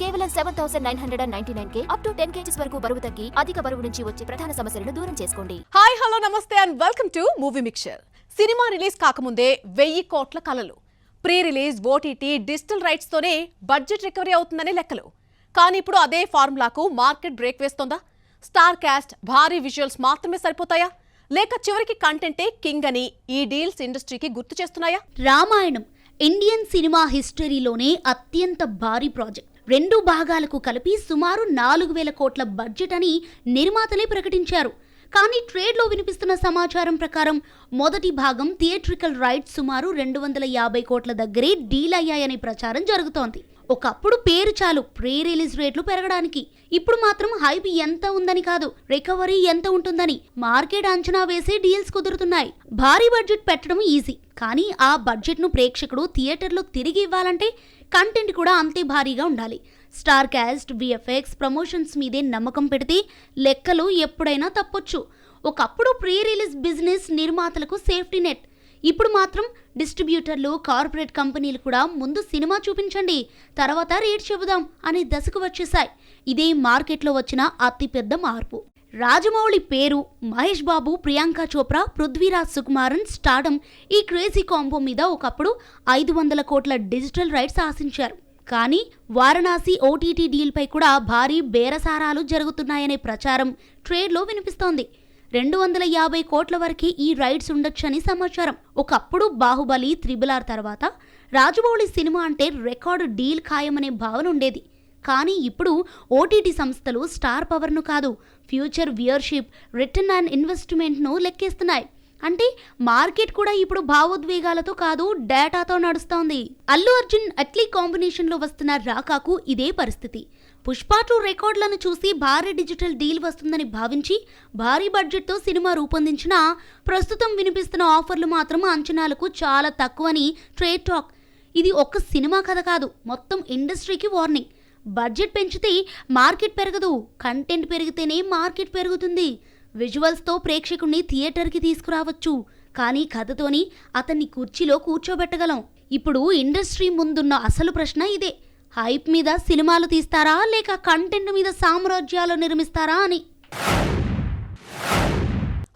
కేవలం 7,999K up to 10 kgs వరకు బరువు తగ్గి అధిక బరువు నుంచి వచ్చే ప్రధాన సమస్యలను దూరం చేసుకోండి. హాయ్ హలో నమస్తే and welcome to movie mixture. Cinema release కాకముందే 1000 కోట్ల కలలు, pre release OTT digital rights తోనే బడ్జెట్ రికవరీ అవుతుందనే లెక్కలు. కానీ ఇప్పుడు అదే ఫార్ములాకు మార్కెట్ బ్రేక్ వేస్తోందా? స్టార్ కాస్ట్, భారీ విజువల్స్ మాత్రమే సరిపోతాయా, లేక చివరికి కంటెంటే కింగ్ అని ఈ డీల్స్ ఇండస్ట్రీకి గుర్తు చేస్తున్నాయా? రామాయణం ఇండియన్ సినిమా హిస్టరీలోనే అత్యంత భారీ ప్రాజెక్ట్. 2 భాగాలకు కలిపి సుమారు 4,000 కోట్ల బడ్జెట్ అని నిర్మాతలే ప్రకటించారు. కానీ ట్రేడ్లో వినిపిస్తున్న సమాచారం ప్రకారం మొదటి భాగం థియేట్రికల్ రైట్స్ సుమారు 250 కోట్ల దగ్గరే డీల్ అయ్యాయనే ప్రచారం జరుగుతోంది. ఒకప్పుడు పేరు చాలు ప్రీ రిలీజ్ రేట్లు పెరగడానికి. ఇప్పుడు మాత్రం హైప్ ఎంత ఉందని కాదు, రికవరీ ఎంత ఉంటుందని మార్కెట్ అంచనా వేసి డీల్స్ కుదురుతున్నాయి. భారీ బడ్జెట్ పెట్టడం ఈజీ, కానీ ఆ బడ్జెట్ ను ప్రేక్షకుడు థియేటర్లో తిరిగి ఇవ్వాలంటే కంటెంట్ కూడా అంతే భారీగా ఉండాలి. స్టార్ కాస్ట్, విఎఫ్ఎక్స్, ప్రమోషన్స్ మీదే నమ్మకం పెడితే లెక్కలు ఎప్పుడైనా తప్పొచ్చు. ఒకప్పుడు ప్రీ రిలీజ్ బిజినెస్ నిర్మాతలకు సేఫ్టీ నెట్. ఇప్పుడు మాత్రం డిస్ట్రిబ్యూటర్లు, కార్పొరేట్ కంపెనీలు కూడా ముందు సినిమా చూపించండి, తర్వాత రేట్ చెబుదాం అనే దశకు వచ్చేశాయి. ఇదే మార్కెట్లో వచ్చిన అతిపెద్ద మార్పు. రాజమౌళి పేరు, మహేష్ బాబు, ప్రియాంక చోప్రా, పృథ్వీరాజ్ సుకుమారన్ స్టార్డమ్, ఈ క్రేజీ కాంబో మీద ఒకప్పుడు 500 కోట్ల డిజిటల్ రైట్స్ ఆశించారు. కానీ వారణాసి ఓటీటీ డీల్పై కూడా భారీ బేరసారాలు జరుగుతున్నాయనే ప్రచారం ట్రేడ్లో వినిపిస్తోంది. 250 కోట్ల వరకే ఈ రైట్స్ ఉండొచ్చని సమాచారం. ఒకప్పుడు బాహుబలి, RRR తర్వాత రాజమౌళి సినిమా అంటే రికార్డు డీల్ ఖాయమనే భావన ఉండేది. కానీ ఇప్పుడు ఓటీటీ సంస్థలు స్టార్ పవర్ను కాదు, ఫ్యూచర్ వ్యూయర్షిప్, రిటర్న్ అండ్ ఇన్వెస్ట్మెంట్ను లెక్కేస్తున్నాయి. అంటే మార్కెట్ కూడా ఇప్పుడు భావోద్వేగాలతో కాదు, డేటాతో నడుస్తోంది. అల్లు అర్జున్, అట్లీ కాంబినేషన్లో వస్తున్న రాకాకు ఇదే పరిస్థితి. పుష్ప 2 రికార్డులను చూసి భారీ డిజిటల్ డీల్ వస్తుందని భావించి భారీ బడ్జెట్తో సినిమా రూపొందించినా ప్రస్తుతం వినిపిస్తున్న ఆఫర్లు మాత్రం అంచనాలకు చాలా తక్కువని ట్రేడ్ టాక్. ఇది ఒక్క సినిమా కథ కాదు, మొత్తం ఇండస్ట్రీకి వార్నింగ్. బడ్జెట్ పెంచితే మార్కెట్ పెరగదు, కంటెంట్ పెరిగితేనే మార్కెట్ పెరుగుతుంది. విజువల్స్తో ప్రేక్షకుడిని థియేటర్కి తీసుకురావచ్చు, కానీ కథతోని అతన్ని కుర్చీలో కూర్చోబెట్టగలం. ఇప్పుడు ఇండస్ట్రీ ముందున్న అసలు ప్రశ్న ఇదే: హైప్ మీద సినిమాలు తీస్తారా, లేక కంటెంట్ మీద సామ్రాజ్యాలు నిర్మిస్తారా అని.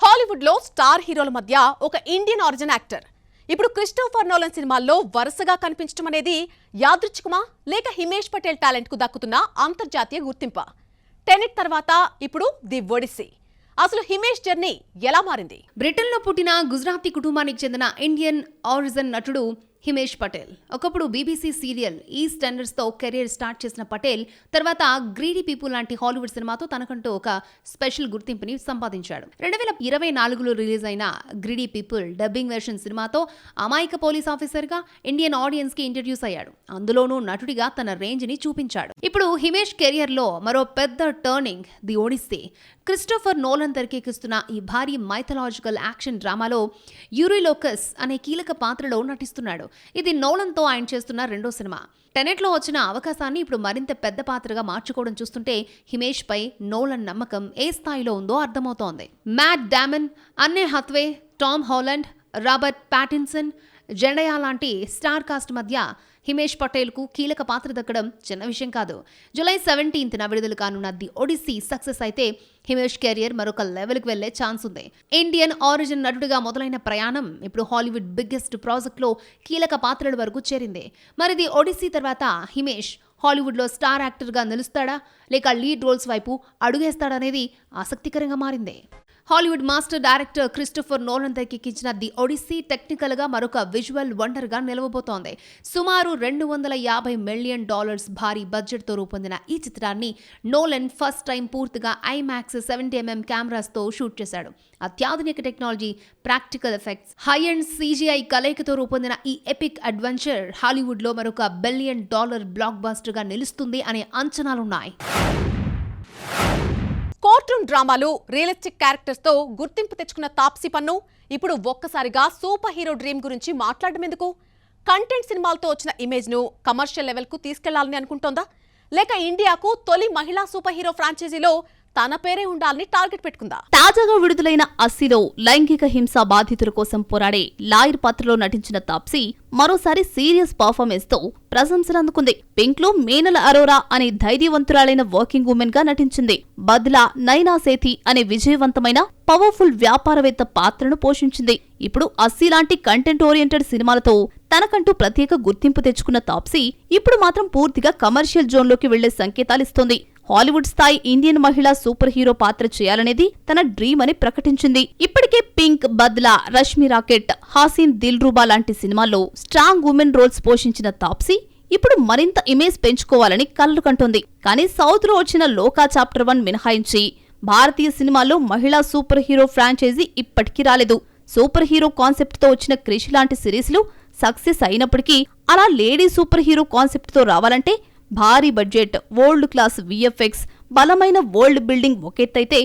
హాలీవుడ్ లో స్టార్ హీరోల మధ్య ఒక ఇండియన్ ఆరిజిన్ యాక్టర్ ఇప్పుడు క్రిస్టోఫర్ నోలన్ సినిమాల్లో వరుసగా కనిపించడం అనేది యాదృచ్ఛికమా, లేక హిమేష్ పటేల్ టాలెంట్ కు దక్కుతున్న అంతర్జాతీయ గుర్తింపా? టెనెట్ తర్వాత ఇప్పుడు ది ఒడిస్సీ. అసలు హిమేష్ జర్నీ ఎలా మారింది? బ్రిటన్లో పుట్టిన గుజరాతీ కుటుంబానికి చెందిన ఇండియన్ ఆరిజిన్ నటుడు హిమేష్ పటేల్ ఒకప్పుడు BBC సీరియల్ ఈస్ట్ ఎండర్స్తో కెరీర్ స్టార్ట్ చేసిన పటేల్ తర్వాత గ్రీడీ పీపుల్ లాంటి హాలీవుడ్ సినిమాతో తనకంటూ ఒక స్పెషల్ గుర్తింపుని సంపాదించాడు. 2024లో రిలీజ్ అయిన గ్రీడీ పీపుల్ డబ్బింగ్ వెర్షన్ సినిమాతో అమాయక పోలీస్ ఆఫీసర్గా ఇండియన్ ఆడియన్స్ కి ఇంట్రడ్యూస్ అయ్యాడు. అందులోనూ నటుడిగా తన రేంజ్ ని చూపించాడు. ఇప్పుడు హిమేష్ కెరియర్ లో మరో పెద్ద turning the Odyssey. Christopher Nolan తెరకెక్కిస్తున్న ఈ భారీ మైథలాజికల్ యాక్షన్ డ్రామాలో యూరిలోకస్ అనే కీలక పాత్రలో నటిస్తున్నాడు. ఇది నోలన్తో ఆయన చేస్తున్న 2వ సినిమా. టెనెట్లో వచ్చిన అవకాశాన్ని ఇప్పుడు మరింత పెద్ద పాత్రగా మార్చుకోవడం చూస్తుంటే హిమేష్ పై నోలన్ నమ్మకం ఏ స్థాయిలో ఉందో అర్థమవుతోంది. Matt Damon, Anne Hathaway, Tom Holland, Robert Pattinson, Zendaya లాంటి స్టార్ కాస్ట్ మధ్య హిమేష్ పటేల్ కు కీలక పాత్ర దక్కడం చిన్న విషయం కాదు. జూలై 17న విడుదల కానున్న ది ఒడిస్సీ సక్సెస్ అయితే హిమేష్ కెరియర్ మరొక లెవెల్కి వెళ్లే ఛాన్స్ ఉంది. ఇండియన్ ఆరిజిన్ నటుడిగా మొదలైన ప్రయాణం ఇప్పుడు హాలీవుడ్ బిగ్గెస్ట్ ప్రాజెక్ట్లో కీలక పాత్రల వరకు చేరింది. మరి ది ఒడిస్సీ తర్వాత హిమేష్ హాలీవుడ్లో స్టార్ యాక్టర్గా నిలుస్తాడా, లేక లీడ్ రోల్స్ వైపు అడుగేస్తాడనేది ఆసక్తికరంగా మారింది. Hollywood master director Christopher Nolan తెరకెక్కించిన ది ఒడిస్సీ టెక్నికల్ గా మరొక విజువల్ వండర్ గా నిలవబోతోంది. సుమారు $250 మిలియన్ భారీ బడ్జెట్ తో రూపొందిన ఈ చిత్రాన్ని నోలన్ ఫస్ట్ టైం పూర్తిగా IMAX 70mm కెమెరాస్ తో షూట్ చేశాడు. అత్యాధునిక technology, practical effects, high and CGI కలయికతో రూపొందిన ఈ ఎపిక్ అడ్వెంచర్ హాలీవుడ్ లో మరొక $1 బిలియన్ బ్లాక్ బస్టర్ గా నిలుస్తుంది అనే అంచనాలున్నాయి. కోర్ట్రూమ్ డ్రామాలు, రియలిస్టిక్ క్యారెక్టర్స్ తో గుర్తింపు తెచ్చుకున్న తాప్సీ పన్ను ఇప్పుడు ఒక్కసారిగా సూపర్ హీరో డ్రీమ్ గురించి మాట్లాడడం ఎందుకు? కంటెంట్ సినిమాలతో వచ్చిన ఇమేజ్ ను కమర్షియల్ లెవెల్ కు తీసుకెళ్లాలని అనుకుంటోందా, లేక ఇండియాకు తొలి మహిళా సూపర్ హీరో ఫ్రాంచైజీలో తన పేరే ఉండాలని టార్గెట్ పెట్టుకుందా? తాజాగా విడుదలైన అస్సిలో లైంగిక హింస బాధితుల కోసం పోరాడే లాయర్ పాత్రలో నటించిన తాప్సీ మరోసారి సీరియస్ పర్ఫార్మెన్స్ తో ప్రశంసలు అందుకుంది. పింక్ లో మేనల అరోరా అనే ధైర్యవంతురాలైన వర్కింగ్ ఉమెన్ గా నటించింది. బద్లా నైనా సేథి అనే విజయవంతమైన పవర్ఫుల్ వ్యాపారవేత్త పాత్రను పోషించింది. ఇప్పుడు అస్సీ లాంటి కంటెంట్ ఓరియంటెడ్ సినిమాలతో తనకంటూ ప్రత్యేక గుర్తింపు తెచ్చుకున్న తాప్సీ ఇప్పుడు మాత్రం పూర్తిగా కమర్షియల్ జోన్లోకి వెళ్లే సంకేతాలిస్తోంది. హాలీవుడ్ స్థాయి ఇండియన్ మహిళా సూపర్ హీరో పాత్ర చేయాలనేది తన డ్రీమ్ అని ప్రకటించింది. ఇప్పటికే పింక్, బద్లా, రష్మి రాకెట్, హాసీన్ దిల్రుబా లాంటి సినిమాల్లో స్ట్రాంగ్ ఉమెన్ రోల్స్ పోషించిన తాప్సీ ఇప్పుడు మరింత ఇమేజ్ పెంచుకోవాలని కలలు కంటోంది. కానీ సౌత్ లో వచ్చిన లోకా చాప్టర్ 1 మినహాయించి భారతీయ సినిమాల్లో మహిళా సూపర్ హీరో ఫ్రాంచైజీ ఇప్పటికీ రాలేదు. సూపర్ హీరో కాన్సెప్ట్ తో వచ్చిన క్రిష్ లాంటి సిరీస్లు సక్సెస్ అయినప్పటికీ అలా లేడీ సూపర్ హీరో కాన్సెప్ట్ తో రావాలంటే భారీ బడ్జెట్, వరల్డ్ క్లాస్ విఎఫ్ఎక్స్, బలమైన వరల్డ్ బిల్డింగ్ ఒకెత్తైతే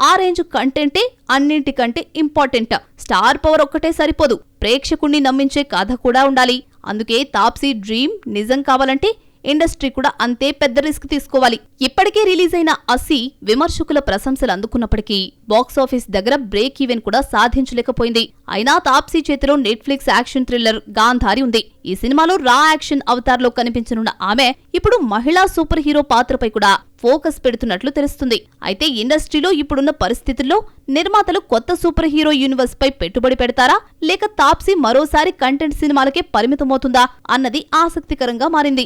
ఆ రేంజ్ కంటెంటే అన్నింటికంటే ఇంపార్టెంట్. స్టార్ పవర్ ఒక్కటే సరిపోదు, ప్రేక్షకుణ్ణి నమ్మించే కథ కూడా ఉండాలి. అందుకే తాప్సీ డ్రీమ్ నిజం కావాలంటే ఇండస్ట్రీ కూడా అంతే పెద్ద రిస్క్ తీసుకోవాలి. ఇప్పటికే రిలీజ్ అయిన అస్సీ విమర్శకుల ప్రశంసలు అందుకున్నప్పటికీ బాక్సాఫీస్ దగ్గర బ్రేక్ ఈవెన్ కూడా సాధించలేకపోయింది. అయినా తాప్సీ చేతిలో నెట్ఫ్లిక్స్ యాక్షన్ థ్రిల్లర్ గాంధారి ఉంది. ఈ సినిమాలో రా యాక్షన్ అవతార్లో కనిపించనున్న ఆమె ఇప్పుడు మహిళా సూపర్ హీరో పాత్రపై కూడా ఫోకస్ పెడుతున్నట్లు తెలుస్తుంది. అయితే ఇండస్ట్రీలో ఇప్పుడున్న పరిస్థితుల్లో నిర్మాతలు కొత్త సూపర్ హీరో యూనివర్స్ పై పెట్టుబడి పెడతారా, లేక తాప్సీ మరోసారి కంటెంట్ సినిమాలకే పరిమితమవుతుందా అన్నది ఆసక్తికరంగా మారింది.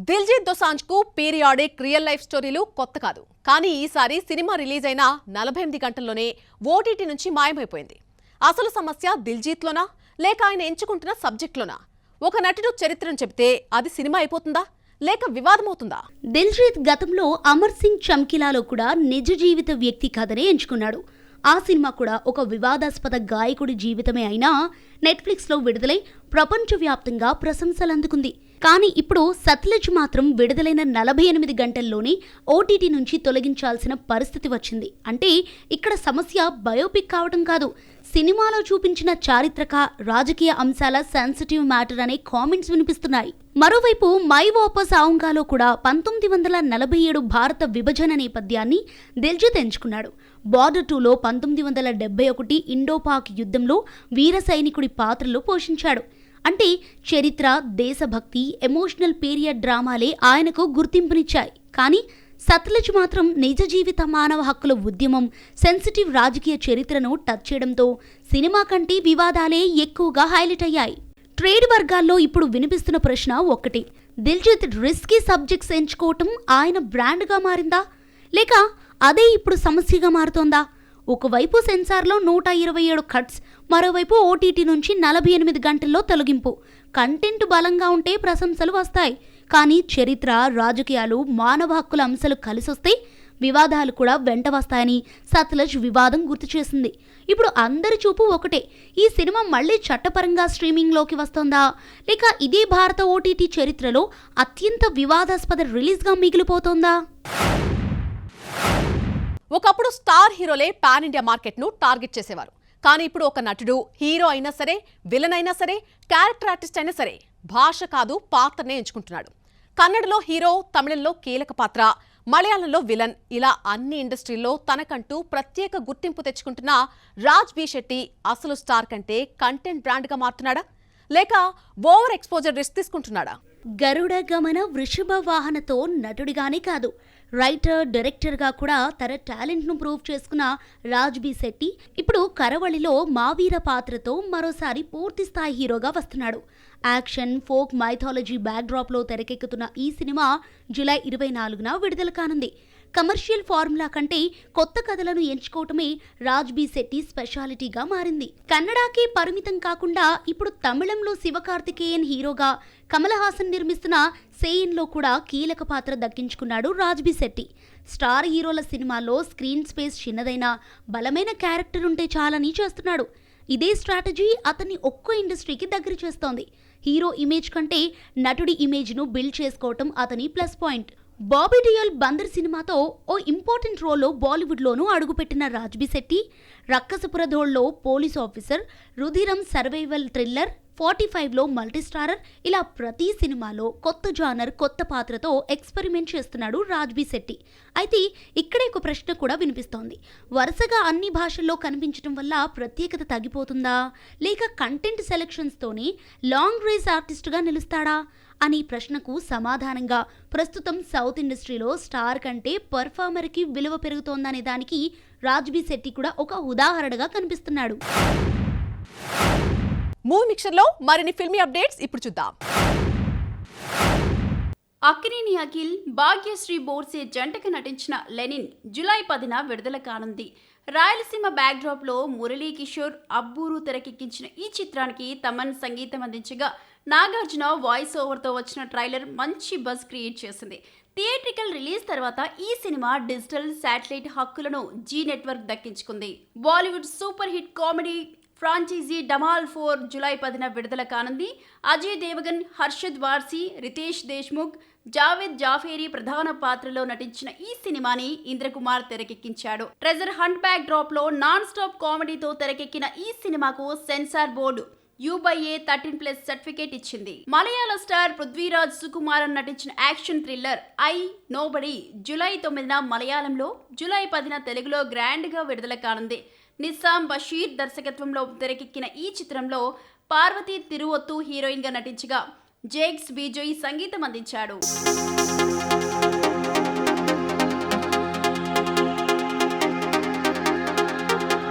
దిల్జీత్ దోసాంజ్ కు పీరియాడిక్ రియల్ లైఫ్ స్టోరీలు కొత్త కాదు. కానీ ఈసారి సినిమా రిలీజ్ అయిన 48 గంటల్లోనే ఓటీటీ నుంచి మాయమైపోయింది. అసలు సమస్య దిల్జీత్లోనా, లేక ఆయన ఎంచుకుంటున్న సబ్జెక్ట్లోనా? ఒక నటుడు చరిత్రను చెబితే అది సినిమా అయిపోతుందా, లేక వివాదమవుతుందా? దిల్జీత్ గతంలో అమర్ సింగ్ చమ్కిలాలో కూడా నిజ జీవిత వ్యక్తి కథనే ఎంచుకున్నాడు. ఆ సినిమా కూడా ఒక వివాదాస్పద గాయకుడి జీవితమే అయినా నెట్ఫ్లిక్స్లో విడుదలై ప్రపంచవ్యాప్తంగా ప్రశంసలు అందుకుంది. కానీ ఇప్పుడు సత్లజ్ మాత్రం విడుదలైన 48 గంటల్లోనే ఓటీటీ నుంచి తొలగించాల్సిన పరిస్థితి వచ్చింది. అంటే ఇక్కడ సమస్య బయోపిక్ కావడం కాదు, సినిమాలో చూపించిన చారిత్రక, రాజకీయ అంశాల సెన్సిటివ్ మ్యాటర్ అనే కామెంట్స్ వినిపిస్తున్నాయి. మరోవైపు మై వాపస్ ఆవుంగాలో కూడా 1947 భారత విభజన నేపథ్యాన్ని దిల్జీత్ ఎంచుకున్నాడు. బార్డర్ 2లో 1971 ఇండోపాక్ యుద్ధంలో వీర సైనికుడి పాత్రలో పోషించాడు. అంటే చరిత్ర, దేశభక్తి, ఎమోషనల్ పీరియడ్ డ్రామాలే ఆయనకు గుర్తింపునిచ్చాయి. కానీ సత్లజ్ మాత్రం నిజ జీవిత మానవ హక్కుల ఉద్యమం, సెన్సిటివ్ రాజకీయ చరిత్రను టచ్ చేయడంతో సినిమా కంటే వివాదాలే ఎక్కువగా హైలైట్ అయ్యాయి. ట్రేడ్ వర్గాల్లో ఇప్పుడు వినిపిస్తున్న ప్రశ్న ఒక్కటే: దిల్జీత్ రిస్కీ సబ్జెక్ట్స్ ఎంచుకోవటం ఆయన బ్రాండ్గా మారిందా, లేక అదే ఇప్పుడు సమస్యగా మారుతోందా? ఒకవైపు సెన్సార్లో 127 కట్స్, మరోవైపు ఓటీటీ నుంచి 48 గంటల్లో తొలగింపు. కంటెంట్ బలంగా ఉంటే ప్రశంసలు వస్తాయి, కానీ చరిత్ర, రాజకీయాలు, మానవ హక్కుల అంశాలు కలిసొస్తే వివాదాలు కూడా వెంట వస్తాయని సత్లజ్ వివాదం గుర్తు చేసింది. ఇప్పుడు అందరి చూపు ఒకటే: ఈ సినిమా మళ్లీ చట్టపరంగా స్ట్రీమింగ్లోకి వస్తోందా, లేక ఇదే భారత ఓటీటీ చరిత్రలో అత్యంత వివాదాస్పద రిలీజ్గా మిగిలిపోతోందా? ఒకప్పుడు స్టార్ హీరోలే పాన్ ఇండియా మార్కెట్ను టార్గెట్ చేసేవారు. కానీ ఇప్పుడు ఒక నటుడు హీరో అయినా సరే, విలన్ అయినా సరే, క్యారెక్టర్ ఆర్టిస్ట్ అయినా సరే భాష కాదు పాత్రనే ఎంచుకుంటున్నాడు. కన్నడలో హీరో, తమిళంలో కీలక పాత్ర, మలయాళంలో విలన్, ఇలా అన్ని ఇండస్ట్రీల్లో తనకంటూ ప్రత్యేక గుర్తింపు తెచ్చుకుంటున్న రాజ్ బి శెట్టి అసలు స్టార్ కంటే కంటెంట్ బ్రాండ్గా మారుతున్నాడా, లేక ఓవర్ ఎక్స్పోజర్ రిస్క్ తీసుకుంటున్నాడా? గరుడ గమన వృషభ వాహనతో నటుడిగానే కాదు, రైటర్, డైరెక్టర్గా కూడా తన టాలెంట్ను ప్రూవ్ చేసుకున్న రాజ్ బి శెట్టి ఇప్పుడు కరవళిలో మావీర పాత్రతో మరోసారి పూర్తి స్థాయి హీరోగా వస్తున్నాడు. యాక్షన్, ఫోక్, మైథాలజీ బ్యాక్డ్రాప్లో తెరకెక్కుతున్న ఈ సినిమా జూలై 24న విడుదల కానుంది. కమర్షియల్ ఫార్ములా కంటే కొత్త కథలను ఎంచుకోవటమే రాజ్ బి శెట్టి స్పెషాలిటీగా మారింది. కన్నడకి పరిమితం కాకుండా ఇప్పుడు తమిళంలో శివకార్తికేయన్ హీరోగా, కమల్ హాసన్ నిర్మిస్తున్న సేయన్లో కూడా కీలక పాత్ర దక్కించుకున్నాడు రాజ్ బి శెట్టి. స్టార్ హీరోల సినిమాల్లో స్క్రీన్ స్పేస్ చిన్నదైనా బలమైన క్యారెక్టర్ ఉంటే చాలని చేస్తున్నాడు. ఇదే స్ట్రాటజీ అతన్ని ఒక్కో ఇండస్ట్రీకి దగ్గర చేస్తోంది. హీరో ఇమేజ్ కంటే నటుడి ఇమేజ్ను బిల్డ్ చేసుకోవటం అతని ప్లస్ పాయింట్. బాబీ డియోల్ బందర్ సినిమాతో ఓ ఇంపార్టెంట్ రోల్లో బాలీవుడ్లోనూ అడుగుపెట్టిన రాజ్ బి శెట్టి రక్కసపుర ధోళ్లో police officer, Rudhiram survival thriller, 45లో మల్టీస్టారర్, ఇలా ప్రతి సినిమాలో కొత్త జానర్, కొత్త పాత్రతో ఎక్స్పెరిమెంట్ చేస్తున్నాడు రాజ్బీ శెట్టి. అయితే ఇక్కడే ఒక ప్రశ్న కూడా వినిపిస్తోంది. వరుసగా అన్ని భాషల్లో కనిపించడం వల్ల ప్రత్యేకత తగ్గిపోతుందా, లేక కంటెంట్ సెలెక్షన్స్తోనే లాంగ్ రేస్ ఆర్టిస్ట్గా నిలుస్తాడా అని ప్రశ్నకు సమాధానంగా ప్రస్తుతం సౌత్ ఇండస్ట్రీలో స్టార్ కంటే పర్ఫార్మర్కి విలువ పెరుగుతోందనే దానికి రాజ్బీ శెట్టి కూడా ఒక ఉదాహరణగా కనిపిస్తున్నాడు. మూవీ మిక్చర్లో మరిన్ని ఫిల్మీ అప్డేట్స్ ఇప్పుడు చూద్దాం. అక్కినేని అఖిల్, భాగ్యశ్రీ బోర్సే జంటగా నటించిన లెనిన్ జూలై 10న విడుదల కానుంది. రాయలసీమ బ్యాక్డ్రాప్లో మురళీ కిషోర్, అబ్బూరు తెరకెక్కించిన ఈ చిత్రానికి తమన్ సంగీతం అందించగా నాగార్జున వాయిస్ ఓవర్తో వచ్చిన ట్రైలర్ మంచి బజ్ క్రియేట్ చేసింది. థియేట్రికల్ రిలీజ్ తర్వాత ఈ సినిమా డిజిటల్, శాటిలైట్ హక్కులను జీ నెట్వర్క్ దక్కించుకుంది. Bollywood super hit comedy franchise Dhamaal 4 July 10న విడుదల కానుంది. అజయ్ దేవగన్, హర్షద్ వార్సీ, రితేష్ దేశ్ముఖ్, జావేద్ జాఫేరీ ప్రధాన పాత్రలో నటించిన ఈ సినిమాని ఇంద్రకుమార్ తెరకెక్కించాడు. ట్రెజర్ హంట్ బ్యాక్ డ్రాప్ లో నాన్ స్టాప్ కామెడీతో తెరకెక్కిన ఈ సినిమాకు సెన్సార్ బోర్డు U/A 13+ సర్టిఫికేట్ ఇచ్చింది. మలయాళ స్టార్ పృథ్వీరాజ్ సుకుమారన్ నటించిన action thriller I nobody July 9న మలయాళంలో, జూలై 10న తెలుగులో గ్రాండ్ గా విడుదల కానుంది. నిస్సాం బషీర్ దర్శకత్వంలో తెరకెక్కిన ఈ చిత్రంలో పార్వతీ తిరువొత్తు హీరోయిన్ గా నటించగా జేక్స్ బీజోయ్ సంగీతం అందించాడు.